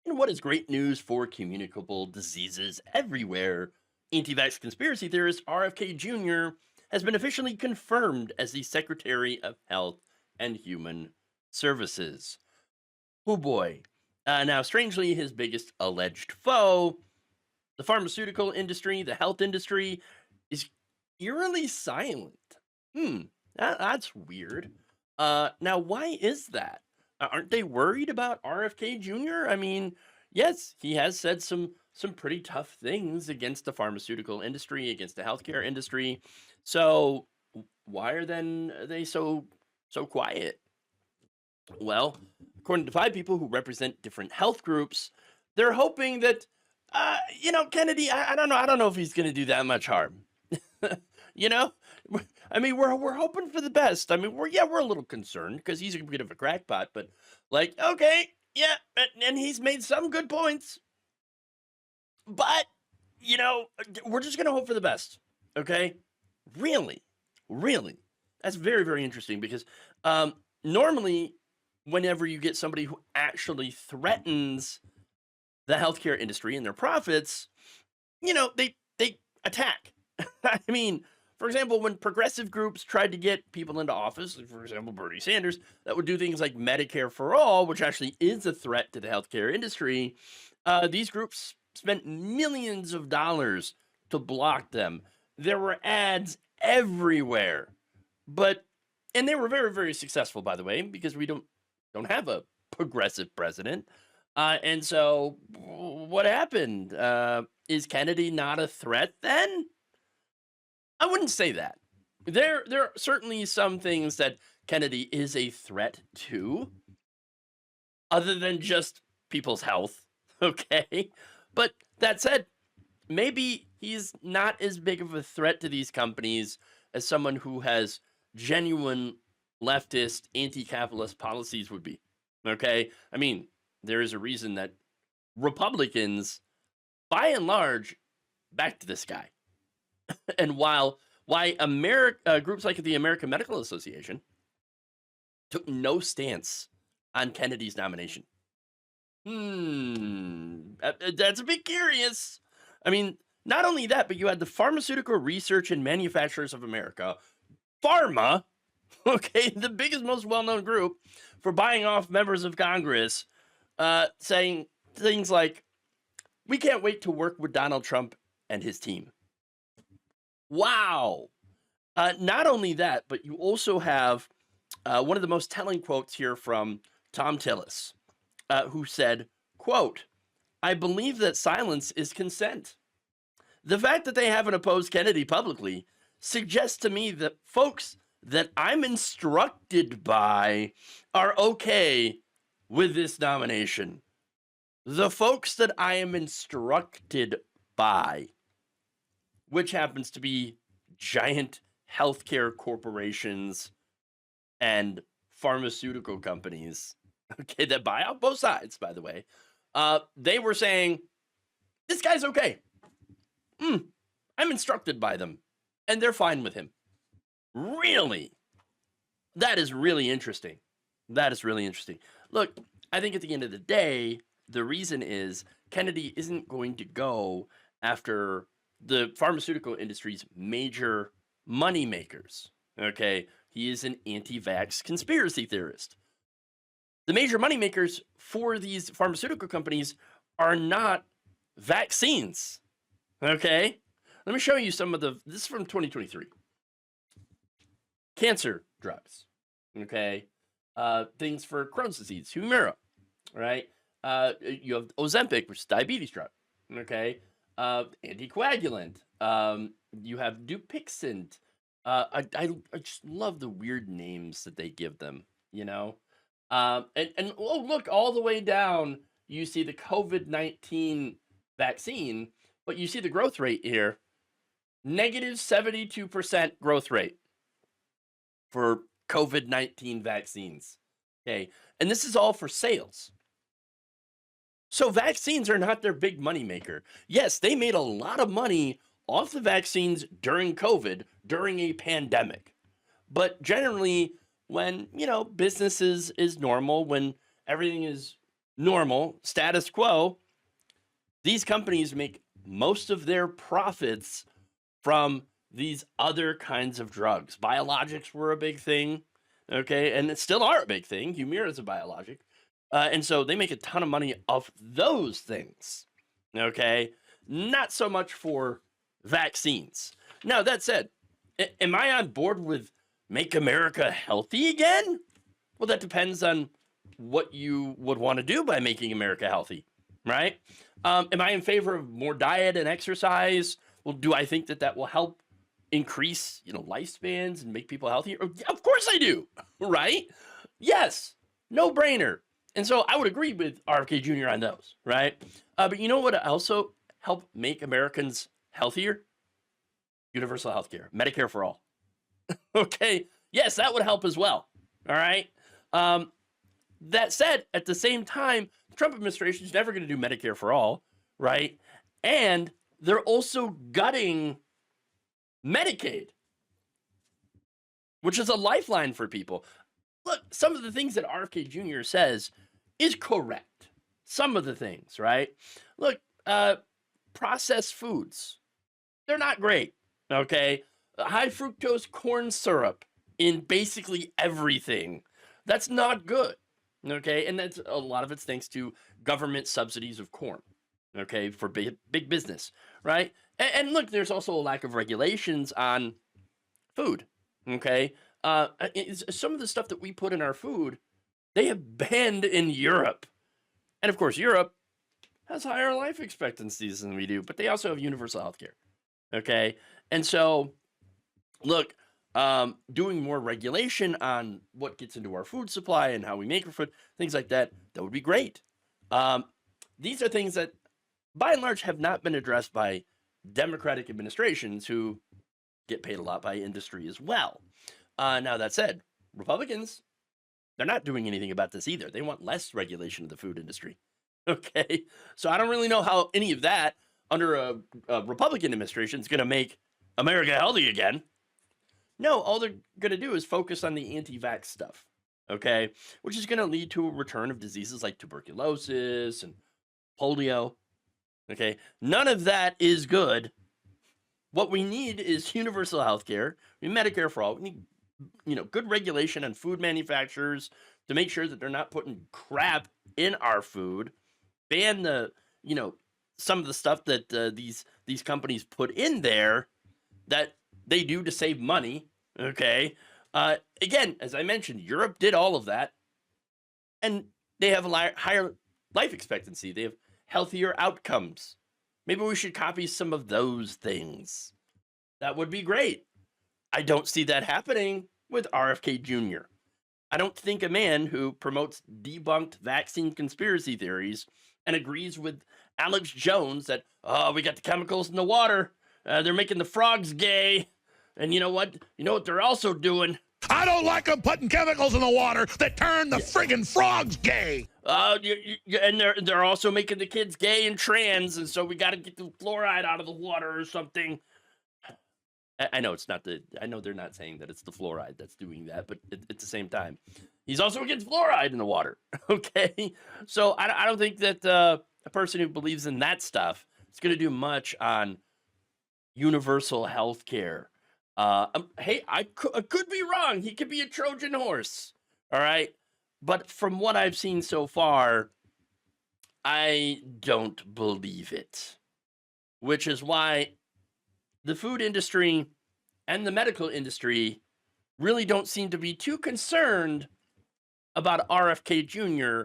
And what is great news for communicable diseases everywhere? Anti vax conspiracy theorist RFK Jr. has been officially confirmed as the Secretary of Health and Human Services. Oh boy. Now, strangely, his biggest alleged foe, the pharmaceutical industry, the health industry, is eerily silent. Hmm, that's weird. Now, why is that? Aren't they worried about RFK Jr.? I mean, yes, he has said some pretty tough things against the pharmaceutical industry, against the healthcare industry. So, why are then they so quiet? Well, according to five people who represent different health groups, they're hoping that, Kennedy. I don't know. I don't know if he's going to do that much harm. you know, I mean, we're hoping for the best. I mean, we're a little concerned because he's a bit of a crackpot, but like, okay, yeah, and he's made some good points, but we're just gonna hope for the best. Okay, really, really, that's very very interesting because normally, whenever you get somebody who actually threatens the healthcare industry and their profits, they attack. I mean, for example, when progressive groups tried to get people into office, like, for example, Bernie Sanders, that would do things like Medicare for all, which actually is a threat to the healthcare industry, these groups spent millions of dollars to block them. There were ads everywhere, but and they were very very successful, by the way, because we don't have a progressive president. And so, what happened? Is Kennedy not a threat then? I wouldn't say that. There are certainly some things that Kennedy is a threat to, other than just people's health. Okay, but that said, maybe he's not as big of a threat to these companies as someone who has genuine leftist, anti-capitalist policies would be. Okay, I mean, there is a reason that Republicans, by and large, backed this guy. And why America groups like the American Medical Association took no stance on Kennedy's nomination. That's a bit curious. I mean, not only that, but you had the Pharmaceutical Research and Manufacturers of America, Pharma, okay, the biggest, most well-known group for buying off members of Congress, saying things like, "We can't wait to work with Donald Trump and his team." Wow. Not only that, but you also have one of the most telling quotes here from Tom Tillis, who said, quote, "I believe that silence is consent. The fact that they haven't opposed Kennedy publicly suggests to me that folks that I'm instructed by are okay with this nomination. The folks that I am instructed by, which happens to be giant healthcare corporations and pharmaceutical companies, okay, that buy out both sides, by the way, they were saying, this guy's okay. I'm instructed by them, and they're fine with him. Really? That is really interesting. That is really interesting. Look, I think at the end of the day, the reason is Kennedy isn't going to go after the pharmaceutical industry's major money makers. Okay, he is an anti-vax conspiracy theorist. The major money makers for these pharmaceutical companies are not vaccines. Okay, let me show you some of this is from 2023. Cancer drugs. Okay, things for Crohn's disease, Humira. Right, you have Ozempic, which is diabetes drug. Okay, anticoagulant. You have Dupixent. I just love the weird names that they give them. And oh look, all the way down, you see the COVID-19 vaccine, but you see the growth rate here, -72% growth rate for COVID-19 vaccines. Okay, and this is all for sales. So vaccines are not their big money maker. Yes, they made a lot of money off the vaccines during COVID, during a pandemic. But generally, when, business is normal, when everything is, normal, status quo, these companies make most of their profits from these other kinds of drugs. Biologics were a big thing, okay, and it still are a big thing. Humira is a biologic. And so they make a ton of money off those things, okay? Not so much for vaccines. Now, that said, am I on board with Make America Healthy Again? Well, that depends on what you would want to do by making America healthy, right? Am I in favor of more diet and exercise? Well, do I think that will help increase, lifespans and make people healthier? Of course I do, right? Yes, no brainer. And so I would agree with RFK Jr. on those, right? But you know what also help make Americans healthier? Universal health care, Medicare for all. Okay, yes, that would help as well, all right? That said, at the same time, the Trump administration is never going to do Medicare for all, right? And they're also gutting Medicaid, which is a lifeline for people. Look, some of the things that RFK Jr. says is correct. Some of the things, right? Look, processed foods, they're not great, okay? High fructose corn syrup in basically everything, that's not good, okay? And that's a lot of it's thanks to government subsidies of corn, okay, for big business, right? And look, there's also a lack of regulations on food, okay? Some of the stuff that we put in our food, they have banned in Europe. And of course, Europe has higher life expectancies than we do, but they also have universal health care, okay? And so, look, doing more regulation on what gets into our food supply and how we make our food, things like that, that would be great. These are things that, by and large, have not been addressed by Democratic administrations who get paid a lot by industry as well. Now, that said, Republicans, they're not doing anything about this either. They want less regulation of the food industry. Okay, so I don't really know how any of that under a Republican administration is going to make America healthy again. No, all they're going to do is focus on the anti-vax stuff, okay, which is going to lead to a return of diseases like tuberculosis and polio. Okay, none of that is good. What we need is universal health care. We need Medicare for all. We need, good regulation on food manufacturers to make sure that they're not putting crap in our food. Ban the, some of the stuff that these companies put in there that they do to save money. Okay. Again, as I mentioned, Europe did all of that, and they have a higher life expectancy. They have healthier outcomes. Maybe we should copy some of those things. That would be great. I don't see that happening with RFK Jr. I don't think a man who promotes debunked vaccine conspiracy theories and agrees with Alex Jones that, we got the chemicals in the water. They're making the frogs gay. And you know what? You know what they're also doing? I don't like them putting chemicals in the water that turn the friggin' frogs gay. And they're also making the kids gay and trans, and so we got to get the fluoride out of the water or something. I know it's not I know they're not saying that it's the fluoride that's doing that, but at the same time, he's also against fluoride in the water. Okay, so I don't think that a person who believes in that stuff is going to do much on universal health care. Hey, I could be wrong. He could be a Trojan horse. All right. But from what I've seen so far, I don't believe it. Which is why the food industry and the medical industry really don't seem to be too concerned about RFK Jr.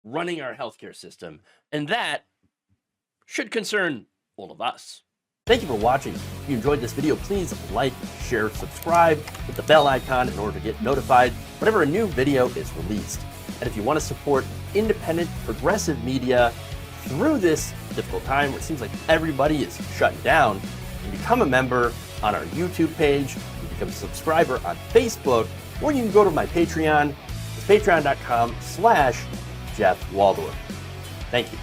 running our healthcare system. And that should concern all of us. Thank you for watching. If you enjoyed this video, please like, share, subscribe, hit the bell icon in order to get notified whenever a new video is released. And if you want to support independent, progressive media through this difficult time where it seems like everybody is shutting down, you can become a member on our YouTube page, you can become a subscriber on Facebook, or you can go to my Patreon. It's patreon.com/Jeff Waldorf. Thank you.